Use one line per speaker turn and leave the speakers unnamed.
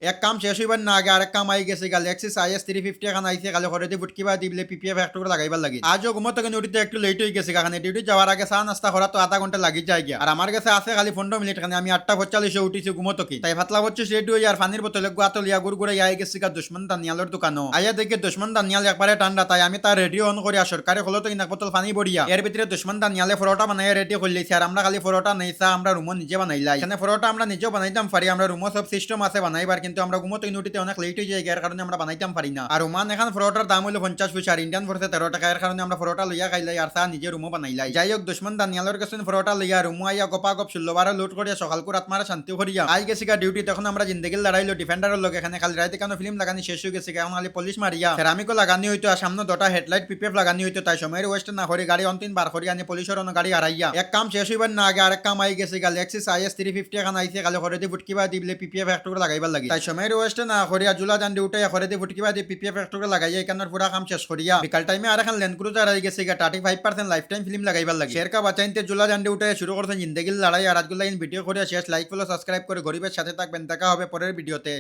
এক কাম শেষ হইবার না আগে আরেক কাম আই গেছে গা লেক্সিস আইএস 350 এখন আইছে কালে ঘরে দিয়ে ফুটকিবা দিবলে পিপিএফ একটু করে লাগাইবার লাগি আজও ঘুমো থেকে উঠিতে একটু লেট হয়ে গেছে কারণ ডিউটি যাওয়ার আগে চা নাস্তা করা তো আধা ঘন্টা লাগি যায় গিয়া আর আমার কাছে আছে খালি 15 মিনিট খানে আমি 8:45 উঠিছি ঘুমো থেকে তাই ফাতলা হচ্ছে রেডি হই আর পানির বোতলে গোয়াতল ইয়া গুড় গুড়ে আই গেছে গা দুশ্মন দানিয়ালের দোকানও আইয়া দেখে দুশ্মন দানিয়াল একবারে ঠান্ডা তাই আমি তার রেডিও অন করি আর সরকারে হলো তো ইনাক বোতল পানি বড়িয়া এর ভিতরে দুশ্মন দানিয়ালে পরোটা বানাইয়া রেডি করলেছি আর আমরা খালি পরোটা নেই চা আমরা রুমও নিজে বানাইলাই এখানে পরোটা আমরা নিজেও বানাইতাম পারি আমরা রুমও সব সিস্টেম আছে বানাইবার কিন্তু আমরা ঘুমো থেকে উঠিতে অনেক লেট হয়ে যায় এর কারণে আমরা বানাইতাম পারি না আর ওমান এখন পরোটার দাম হলো 50 পয়সা আর ইন্ডিয়ান ফোর্সে 13 টাকা এর কারণে আমরা পরোটা লইয়া খাইলাই আর চা নিজে রুমও বানাইলাই যাই হোক দুশ্মন দানিয়ালের কাছে পরোটা লইয়া রুমো আইয়া গপা গপ 16 লোড করিয়া সকাল করে আত্মারা শান্তি করিয়া আই গেছি গা ডিউটি তখন আমরা জিন্দগির লড়াইলো ডিফেন্ডারের লোক এখানে খালি রাইতে কেন ফিল্ম লাগানি শেষ হয়ে গেছে এখন খালি পুলিশ মারিয়া সেরামিকও লাগানি হইতো আর সামনে দুটা হেডলাইট পিপিএফ লাগানি হইতো তাই সময়ের ওয়েস্ট না করে গাড়ি অন্তিম বার করিয়া আনি পুলিশের অন্য গাড়ি হারাইয়া এক কাম শেষ হইবার না আগে আরেক কাম আই গেছে গা লেক্সিস আইএস 350 এখন আইছে কালে ঘরে দিয়ে ফুটকিবা দিবলে পিপিএফ একটু করে লাগাইবার লাগি তাই সময়ের ওয়েস্ট না করিয়া জুলা জান্ডি উঠে ঘরে দিয়ে ফুটকিবা দিয়ে পিপিএফ একটু করে লাগাইয়া এখানের পুরা কাম শেষ করিয়া বিকাল টাইমে আর এখন ল্যান্ড ক্রুজার আই গেছে গা 35% লাইফ টাইম ফিল্ম লাগাইবার লাগি শেরকা বাঁচাইতে জুলা জান্ডি উঠে শুরু করছেন জিন্দগির লড়াই আর আজগুলা ভিডিও করে শেষ লাইক ফলো সাবস্ক্রাইব করে গরিবের সাথে থাকবেন দেখা হবে পরের ভিডিওতে।